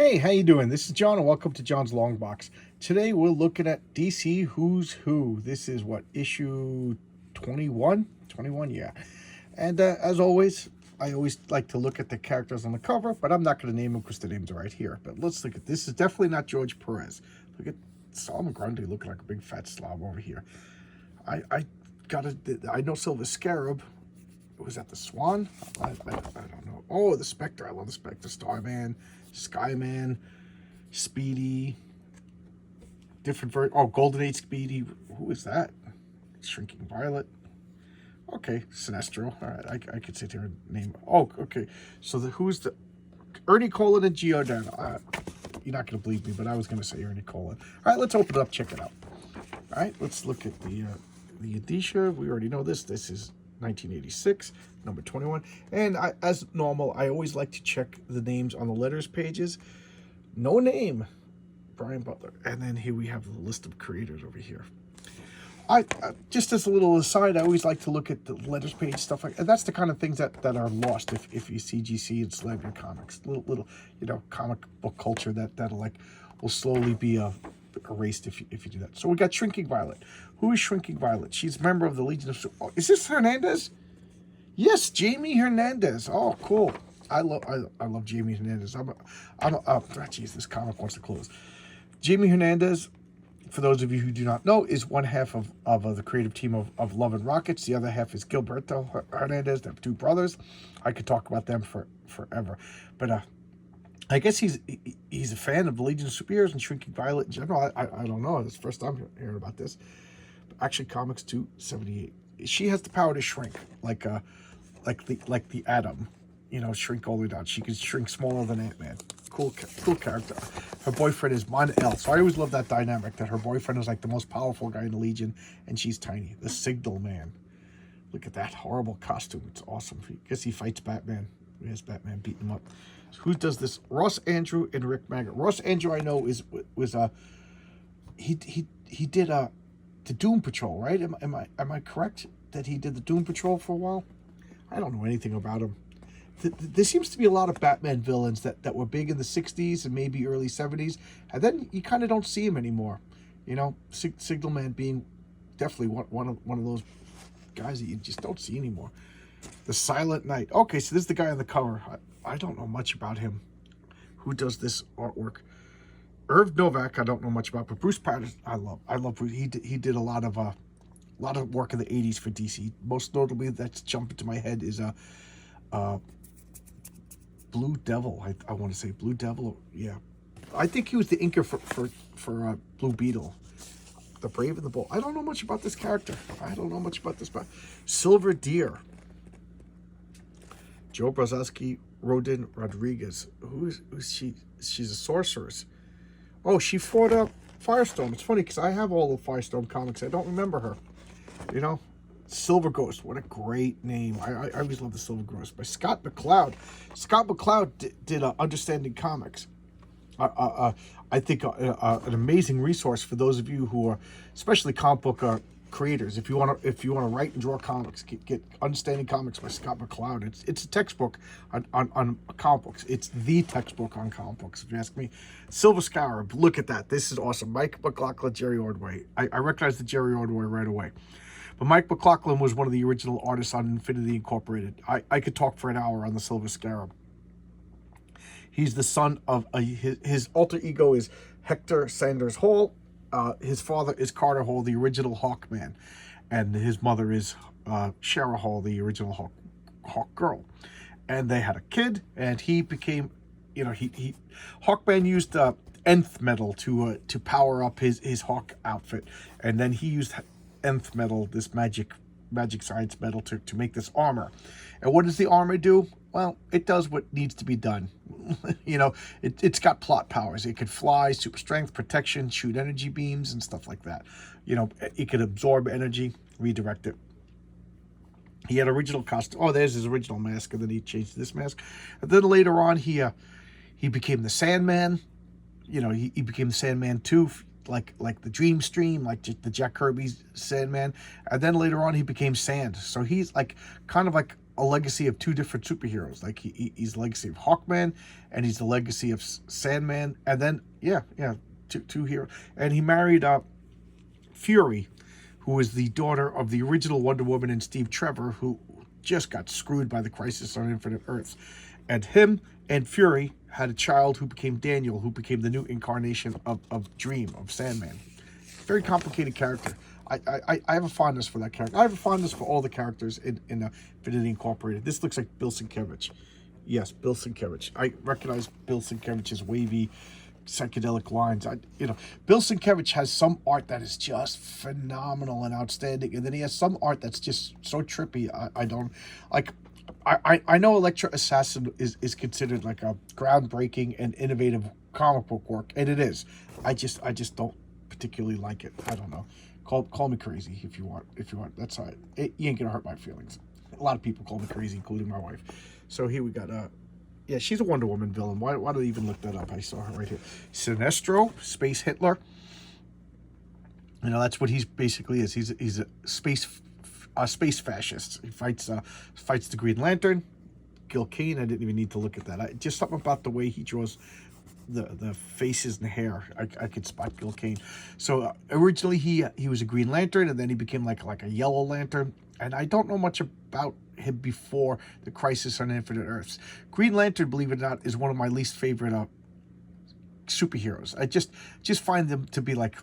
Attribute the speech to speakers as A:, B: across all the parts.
A: Hey, how you doing? This is John, and welcome to John's Long Box. Today we're looking at DC Who's Who. This is what, issue 21? 21, yeah. And as always, I always like to look at the characters on the cover, but I'm not going to name them because the names are right here. But let's look at this. Is definitely not George Perez. Look at Solomon Grundy looking like a big fat slob over here. I know Silver Scarab. Was that the Swan? I don't know. Oh, the Specter. I love the Specter. Starman, Skyman, Speedy. Different version. Oh, Golden Age Speedy. Who is that? Shrinking Violet. Okay, Sinestro. All right, I could sit here and name. Oh, okay. So who's the Ernie Colin and Giordano? You're not going to believe me, but I was going to say Ernie Colin. All right, let's open it up. Check it out. All right, let's look at the indicia. We already know this. This is 1986, number 21. And as normal, I always like to check the names on the letters pages. No name, Brian Butler. And then here we have the list of creators over here. I just as a little aside, I always like to look at the letters page stuff like, and that's the kind of things that are lost if you see GC and Slipknot comics, little comic book culture that'll like will slowly be erased if you do that. So we got Shrinking Violet. Who is Shrinking Violet? She's a member of the Legion of... Oh, is this Hernandez? Yes, Jamie Hernandez. Oh, cool. I love Jamie Hernandez. Geez, this comic wants to close. Jamie Hernandez, for those of you who do not know, is one half of the creative team of Love and Rockets. The other half is Gilberto Hernandez. They have two brothers. I could talk about them forever. But I guess he's a fan of the Legion of Superheroes and Shrinking Violet in general. I don't know. It's the first time hearing about this. But Action Comics 278. She has the power to shrink, like the Atom. Shrink all the way down. She can shrink smaller than Ant-Man. Cool character. Her boyfriend is Mon-El. So I always love that dynamic, that her boyfriend is like the most powerful guy in the Legion, and she's tiny. The Signal Man. Look at that horrible costume. It's awesome. I guess he fights Batman. He has Batman beating him up. So who does this? Ross Andrew and Rick Maggart. Ross Andrew, I know, was he did the Doom Patrol, right? Am I correct that he did the Doom Patrol for a while? I don't know anything about him. There seems to be a lot of Batman villains that were big in the 60s and maybe early 70s, and then you kind of don't see him anymore. Signal Man being definitely one of those guys that you just don't see anymore. The Silent Knight. Okay, so this is the guy on the cover. I don't know much about him. Who does this artwork? Irv Novak, I don't know much about, but Bruce Patterson, I love Bruce. He did a lot of work in the 80s for DC. Most notably, that's jumping to my head is Blue Devil. I want to say Blue Devil. Yeah, I think he was the inker for Blue Beetle, the Brave and the Bold. I don't know much about this character. I don't know much about this. But Silver Deer. Joe Brzezowski, Rodin Rodriguez. Who's she? She's a sorceress. Oh, she fought Firestorm. It's funny because I have all the Firestorm comics. I don't remember her. Silver Ghost. What a great name. I always love the Silver Ghost by Scott McCloud. Scott McCloud did Understanding Comics. I think an amazing resource for those of you who are, especially comic book creators. If you want to write and draw comics, get Understanding Comics by Scott McCloud. It's a textbook on comic books. It's the textbook on comic books, if you ask me. Silver Scarab. Look at that. This is awesome. Mike McLaughlin, Jerry Ordway. I recognize the Jerry Ordway right away. But Mike McLaughlin was one of the original artists on Infinity Incorporated. I could talk for an hour on the Silver Scarab. He's the son of his alter ego is Hector Sanders Hall. His father is Carter Hall, the original Hawkman, and his mother is Shara Hall, the original Hawk Girl. And they had a kid, and he became, Hawkman used nth metal to power up his Hawk outfit, and then he used nth metal, this magic science metal, to make this armor. And what does the armor do? Well, it does what needs to be done. It's got plot powers. It could fly, super strength, protection, shoot energy beams and stuff like that. It could absorb energy, redirect it. He had original costume. Oh, there's his original mask, and then he changed this mask. And then later on, he became the Sandman. He became the Sandman too, like the Dream Stream, like the Jack Kirby's Sandman. And then later on, he became Sand. So he's like kind of like a legacy of two different superheroes. Like he's the legacy of Hawkman, and he's the legacy of Sandman, and then two heroes. And he married Fury, who is the daughter of the original Wonder Woman and Steve Trevor, who just got screwed by the Crisis on Infinite Earths. And him and Fury had a child who became Daniel, who became the new incarnation of Dream, of Sandman. Very complicated character. I have a fondness for that character. I have a fondness for all the characters in Infinity Incorporated. This looks like Bill Sienkiewicz. Yes, Bill Sienkiewicz. I recognize Bill Sienkiewicz's wavy, psychedelic lines. Bill Sienkiewicz has some art that is just phenomenal and outstanding, and then he has some art that's just so trippy. I don't like. I know Elektra Assassin is considered like a groundbreaking and innovative comic book work, and it is. I just don't particularly like it. I don't know. Call me crazy if you want. That's all right. You ain't gonna hurt my feelings. A lot of people call me crazy, including my wife. So here we got yeah, she's a Wonder Woman villain. Why do I even look that up? I saw her right here. Sinestro, Space Hitler. That's what he's basically is. He's a space fascist. He fights the Green Lantern, Gil Kane. I didn't even need to look at that. Just something about the way he draws the faces and the hair. I could spot Gil Kane. So originally he was a Green Lantern, and then he became like a Yellow Lantern. And I don't know much about him before the Crisis on Infinite Earths. Green Lantern, believe it or not, is one of my least favorite superheroes. I just find them to be like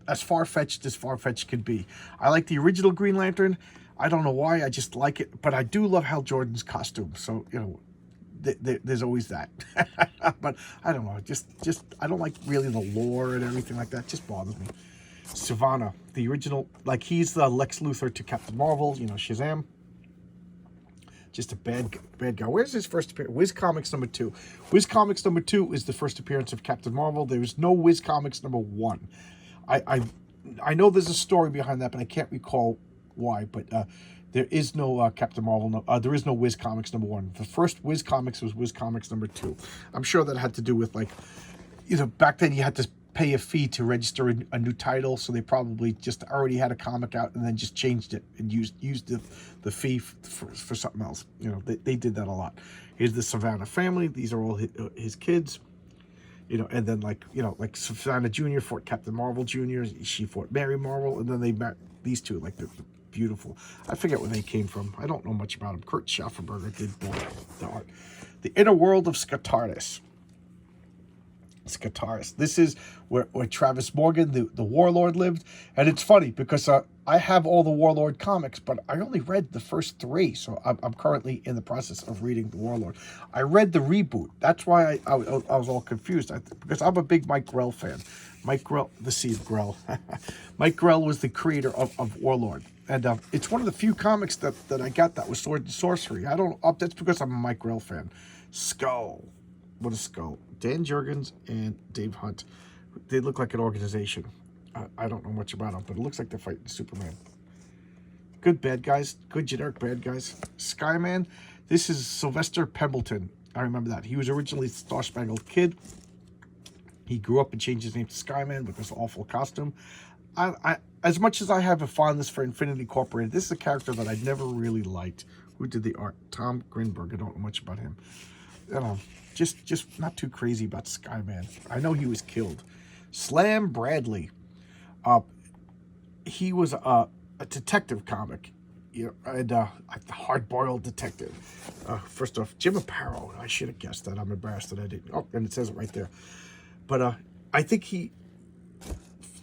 A: as far-fetched as far-fetched can be. I like the original Green Lantern. I don't know why. I just like it. But I do love Hal Jordan's costume. So, there's always that. But I don't know. Just I don't like really the lore and everything like that. It just bothers me. Savannah, the original, like he's the Lex Luthor to Captain Marvel, Shazam. Just a bad guy. Where's his first appearance? Wiz Comics number 2. Wiz Comics number 2 is the first appearance of Captain Marvel. There is no Wiz Comics number 1. I know there's a story behind that, but I can't recall why. But there is no Captain Marvel. There is no Wiz Comics number 1. The first Wiz Comics was Wiz Comics number 2. I'm sure that had to do with back then you had to pay a fee to register a new title, so they probably just already had a comic out and then just changed it and used the fee for something else. They did that a lot. Here's the Savannah Family. These are all his kids. And then like Savannah Jr. fought Captain Marvel Jr. She fought Mary Marvel, and then they met these two, like the beautiful. I forget where they came from. I don't know much about them. Kurt Schaffenberger did the art. The Inner World of Scarab. This is where Travis Morgan, the Warlord, lived. And it's funny because I have all the Warlord comics, but I only read the first 3. So I'm currently in the process of reading the Warlord. I read the reboot. That's why I was all confused. Because I'm a big Mike Grell fan. Mike Grell, the seed of Grell. Mike Grell was the creator of Warlord. And it's one of the few comics that I got that was Sword and Sorcery. That's because I'm a Mike Grell fan. Skull. What a skull. Dan Jurgens and Dave Hunt. They look like an organization. I don't know much about them, but it looks like they're fighting Superman. Good bad guys. Good generic bad guys. Skyman. This is Sylvester Pembleton. I remember that. He was originally Star Spangled Kid. He grew up and changed his name to Skyman with this awful costume. As much as I have a fondness for Infinity Incorporated, this is a character that I never really liked. Who did the art? Tom Grinberg. I don't know much about him. Just not too crazy about Skyman. I know he was killed. Slam Bradley. He was a detective comic, and a hard-boiled detective. First off, Jim Aparo. I should have guessed that. I'm embarrassed that I didn't. Oh, and it says it right there. But I think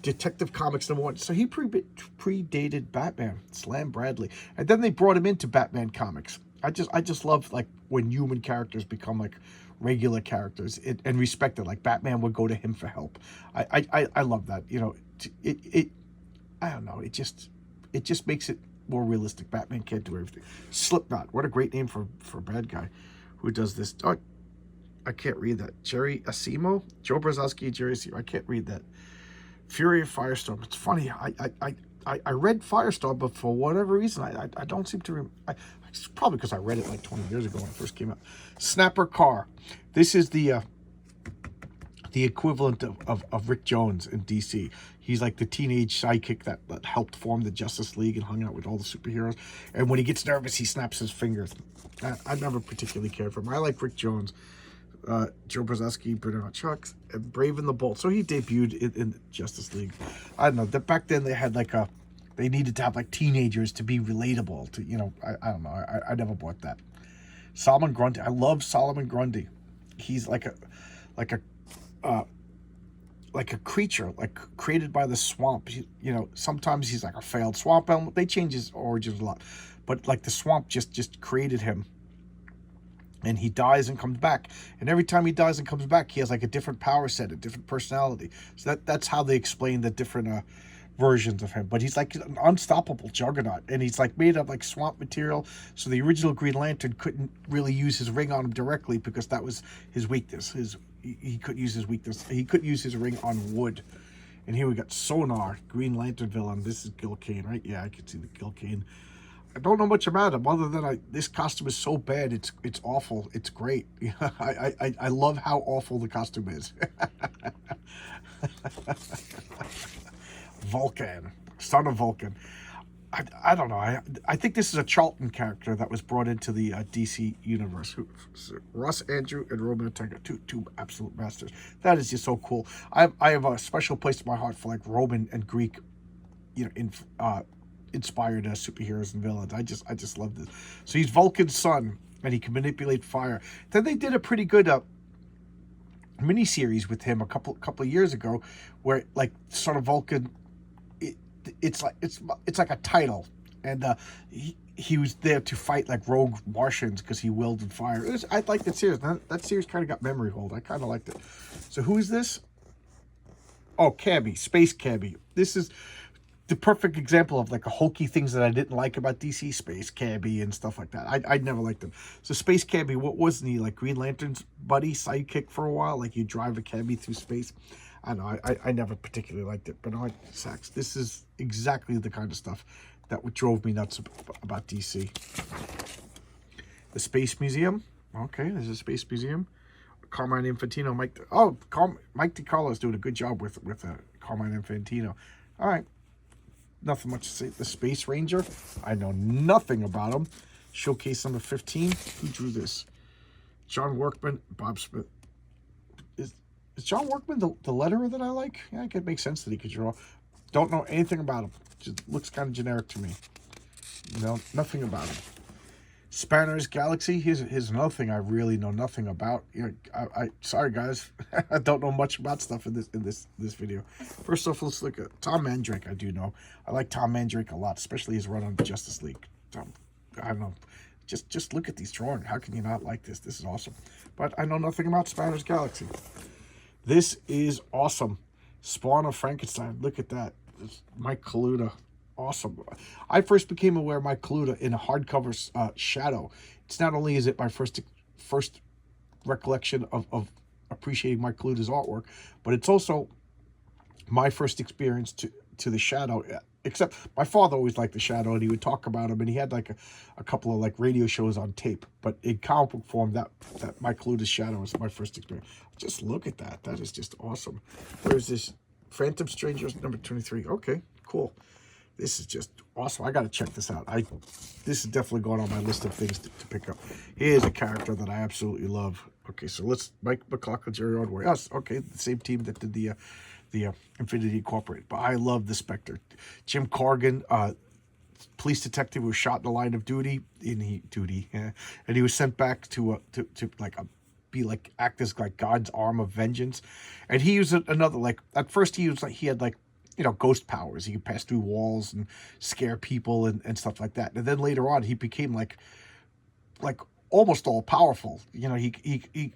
A: Detective Comics number 1. So he predated Batman. Slam Bradley, and then they brought him into Batman comics. I just love like when human characters become like regular characters and respected. Like Batman would go to him for help. I love that. I don't know. It just makes it more realistic. Batman can't do everything. Slipknot. What a great name for a bad guy who does this. Oh, I can't read that. Jerry Asimo, Joe Brzezowski, Jerry Asimo. I can't read that. Fury of Firestorm. It's funny. I read Firestorm, but for whatever reason, I don't seem to remember. It's probably because I read it like 20 years ago when it first came out. Snapper Carr. This is the the equivalent of Rick Jones in DC. He's like the teenage sidekick that helped form the Justice League and hung out with all the superheroes. And when he gets nervous, he snaps his fingers. I never particularly cared for him. I like Rick Jones, Joe Brzezinski, Bernard Chucks, and Brave and the Bold. So he debuted in Justice League. I don't know. That back then they had like they needed to have like teenagers to be relatable to, you know, I don't know. I never bought that. Solomon Grundy. I love Solomon Grundy. He's like a creature, like created by the swamp. You know, sometimes he's like a failed swamp element. They change his origins a lot, but like the swamp just created him, and he dies and comes back. And every time he dies and comes back, he has like a different power set, a different personality. So that's how they explain the different versions of him. But he's like an unstoppable juggernaut, and he's like made of like swamp material. So the original Green Lantern couldn't really use his ring on him directly because that was his weakness. He couldn't use his weakness. He couldn't use his ring on wood. And here we got Sonar, Green Lantern villain. This is Gil Kane, right? Yeah, I can see the Gil Kane. I don't know much about him other than this costume is so bad. It's awful. It's great. I love how awful the costume is. Vulcan, son of Vulcan. I don't know. I think this is a Charlton character that was brought into the DC universe. Russ Andrew and Roman Ortega, two absolute masters. That is just so cool. I have a special place in my heart for like Roman and Greek, you know, inspired superheroes and villains. I just love this. So he's Vulcan's son, and he can manipulate fire. Then they did a pretty good miniseries with him a couple of years ago, where like sort of Vulcan. It's like a title, and he was there to fight like rogue Martians because he wielded fire. I like that series. That series kind of got memory hold. I kind of liked it. So who is this? Oh, Cabby, Space Cabby. This is the perfect example of like a hokey things that I didn't like about DC. Space Cabby and stuff like that. I never liked them. So Space Cabby, what wasn't he, like Green Lantern's buddy, sidekick for a while? Like you drive a cabby through space. I know, I never particularly liked it, but I like Sax. This is exactly the kind of stuff that drove me nuts about DC. The Space Museum. Okay, there's a Space Museum. Carmine Infantino, Mike DiCarlo is doing a good job with Carmine Infantino. All right, nothing much to say. The Space Ranger. I know nothing about him. Showcase number 15. Who drew this? John Workman, Bob Smith. Is John Workman the letterer that I like? Yeah, it could make sense that he could draw. Don't know anything about him. Just looks kind of generic to me. You know, nothing about him. Spanner's Galaxy. Here's another thing I really know nothing about. You know, sorry guys, I don't know much about stuff in this video. First off, let's look at Tom Mandrake. I do know. I like Tom Mandrake a lot, especially his run on Justice League. I don't know. Just look at these drawings. How can you not like this? This is awesome. But I know nothing about Spanner's Galaxy. This is awesome. Spawn of Frankenstein. Look at that. It's Mike Kaluta. Awesome. I first became aware of Mike Kaluta in a hardcover Shadow. It's not only is it my first recollection of appreciating Mike Kaluta's artwork, but it's also my first experience to the Shadow. Except my father always liked the Shadow, and he would talk about him, and he had like a couple of like radio shows on tape. But in comic book form, that Mike Kaluta's Shadow was my first experience. Just look at that. That is just awesome. There's this Phantom Strangers number 23. Okay, cool. This is just awesome. I got to check this out. This is definitely going on my list of things to pick up. Here's a character that I absolutely love. Okay, so let's Mike McLaughlin, Jerry Ordway. Us. Okay, the same team that did the Infinity Incorporated. But I love the Specter. Jim Corrigan, police detective who was shot in the line of duty, and he was sent back to act as like God's arm of vengeance. And he used another, like, at first he had like, you know, ghost powers. He could pass through walls and scare people and stuff like that. And then later on, he became like almost all powerful. You know, he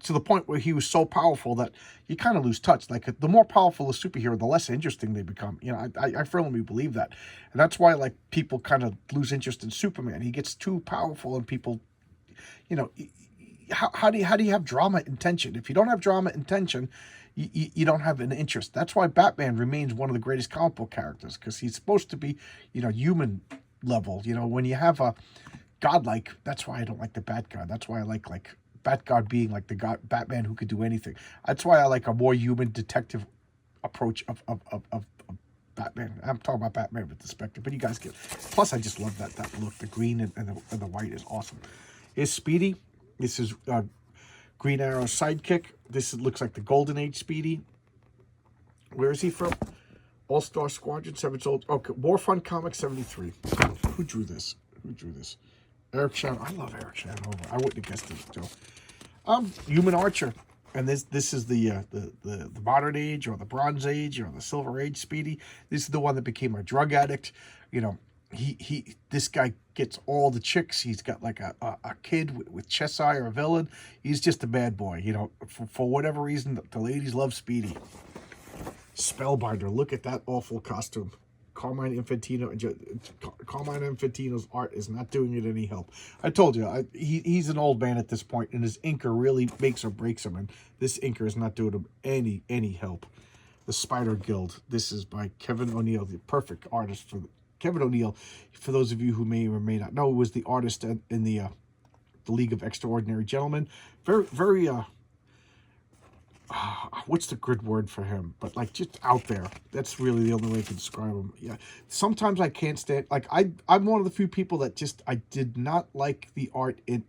A: to the point where he was so powerful that you kind of lose touch. Like, the more powerful a superhero, the less interesting they become. You know, I firmly believe that. And that's why, like, people kind of lose interest in Superman. He gets too powerful, and people, you know, how do you have drama and tension? If you don't have drama and tension, you don't have an interest. That's why Batman remains one of the greatest comic book characters, because he's supposed to be, you know, human level. You know, when you have a godlike, that's why I don't like the bad guy. That's why I like Batgirl being like the god Batman who could do anything. That's why I like a more human detective approach of Batman. I'm talking about Batman with the Specter, but you guys get. Plus, I just love that look. The green and the white is awesome. Here's Speedy. This is Green Arrow's sidekick. This looks like the Golden Age Speedy. Where is he from? All-Star Squadron, 7 years old. Okay, War Fund Comics 73. Who drew this? Eric Shan. I love Eric Shanhover. I wouldn't have guessed this, Joe. Human Archer. And this is the modern age or the Bronze Age or the Silver Age Speedy. This is the one that became a drug addict. You know, this guy gets all the chicks. He's got like a kid with Cheshire, a villain. He's just a bad boy. You know, for whatever reason, the ladies love Speedy. Spellbinder. Look at that awful costume. Carmine Infantino's art is not doing it any help. I told you, he's an old man at this point, and his inker really makes or breaks him, and this inker is not doing him any help. The Spider Guild. This is by Kevin O'Neill, the perfect artist for Kevin O'Neill. For those of you who may or may not know, was the artist in the League of Extraordinary Gentlemen. Very what's the good word for him? But like just out there. That's really the only way I can describe him. Yeah. Sometimes I can't stand. Like I'm one of the few people that just I did not like the art in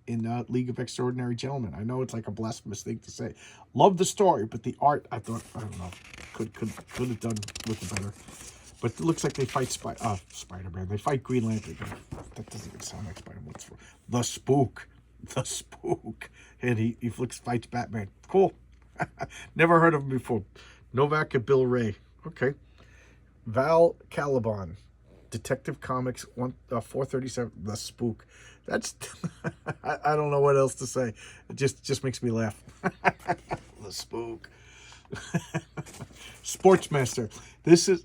A: League of Extraordinary Gentlemen. I know it's like a blasphemous thing to say. Love the story, but the art I thought I don't know could have done with it better. But it looks like they fight Spider-Man. They fight Green Lantern. That doesn't even sound like Spider-Man. What's for the Spook? The Spook, and he fights Batman. Cool. Never heard of him before. Novak and Bill Ray. Okay. Val Caliban. Detective Comics 437. The Spook. That's I don't know what else to say. It just makes me laugh. The Spook. Sportsmaster. This is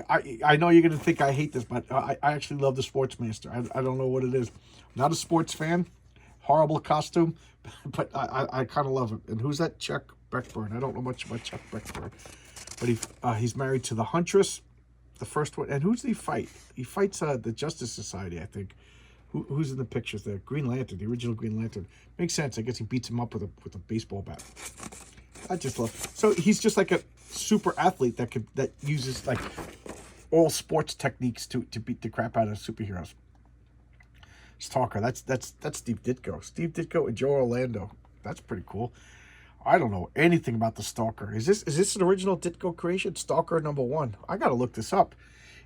A: I know you're gonna think I hate this, but I actually love the Sportsmaster. I don't know what it is. I'm not a sports fan. Horrible costume, but I kind of love it. And who's that? Chuck Beckburn. I don't know much about Chuck Beckburn, but he's married to the Huntress, the first one. And who's he fight? He fights the Justice Society, I think. Who's in the pictures there? Green Lantern, the original Green Lantern. Makes sense. I guess he beats him up with a baseball bat. I just love. So he's just like a super athlete that uses like all sports techniques to beat the crap out of superheroes. Stalker. That's Steve Ditko. Steve Ditko and Joe Orlando. That's pretty cool. I don't know anything about the Stalker. Is this an original Ditko creation? Stalker #1. I gotta look this up.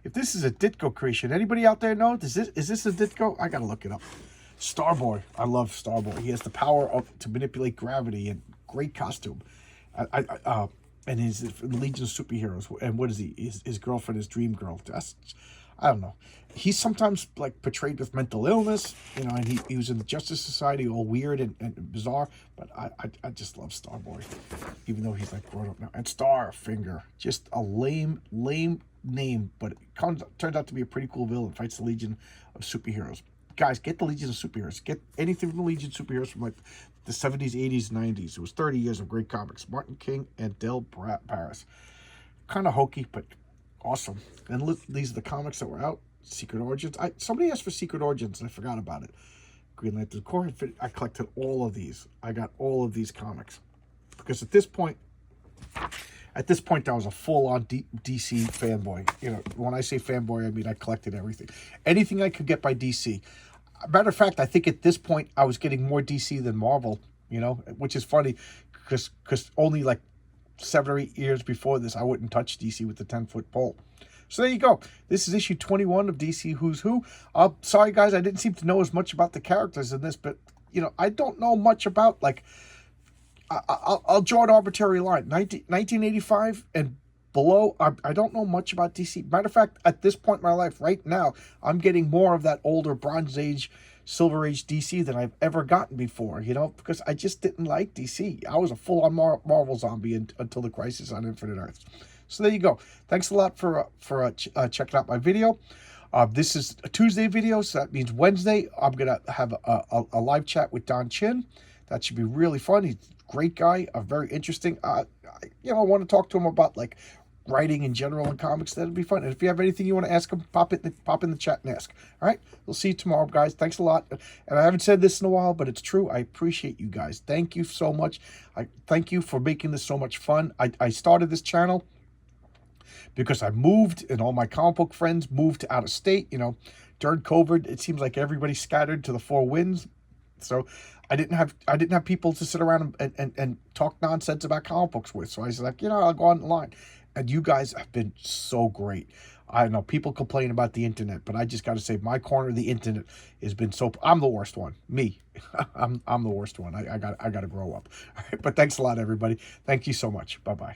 A: If this is a Ditko creation, anybody out there know? Is this a Ditko? I gotta look it up. Starboy. I love Starboy. He has the power to manipulate gravity and great costume. And he's in Legion of Superheroes. And what is he? His girlfriend is Dream Girl. I don't know. He's sometimes like portrayed with mental illness, you know, and he was in the Justice Society, all weird and bizarre. But I just love Starboy, even though he's like grown up now. And Starfinger, just a lame name, but it turns out to be a pretty cool villain. Fights the Legion of Superheroes. Guys, get the Legion of Superheroes. Get anything from the Legion of Superheroes from like the 70s, 80s, 90s. It was 30 years of great comics. Martin King and Del Paris. Kind of hokey, but awesome. And look, these are the comics that were out. Secret Origins. Somebody asked for Secret Origins, and I forgot about it. Green Lantern Corps. I collected all of these. I got all of these comics. Because at this point, I was a full-on DC fanboy. You know, when I say fanboy, I mean I collected everything. Anything I could get by DC. Matter of fact, I think at this point, I was getting more DC than Marvel, you know, which is funny because only like 7 or 8 years before this, I wouldn't touch DC with the 10-foot pole. So there you go. This is issue 21 of DC Who's Who. Sorry, guys, I didn't seem to know as much about the characters in this, but, you know, I don't know much about, like, I'll draw an arbitrary line. 1985 and below, I don't know much about DC. Matter of fact, at this point in my life, right now, I'm getting more of that older Bronze Age, Silver Age DC than I've ever gotten before, you know, because I just didn't like DC. I was a full-on Marvel zombie until the Crisis on Infinite Earths. So there you go. Thanks a lot for checking out my video. This is a Tuesday video, so that means Wednesday I'm going to have a live chat with Don Chin. That should be really fun. He's a great guy, very interesting. I want to talk to him about like writing in general and comics, that'd be fun. And if you have anything you want to ask them, pop in the chat and ask. All right, we'll see you tomorrow, guys. Thanks a lot. And I haven't said this in a while, but it's true. I appreciate you guys. Thank you so much. I thank you for making this so much fun. I started this channel because I moved, and all my comic book friends moved to out of state. You know, during COVID, it seems like everybody scattered to the four winds. So I didn't have people to sit around and talk nonsense about comic books with. So I was like, you know, I'll go online. And you guys have been so great. I know people complain about the internet, but I just got to say, my corner of the internet has been so. I'm the worst one. Me, I'm the worst one. I got to grow up. All right, but thanks a lot, everybody. Thank you so much. Bye bye.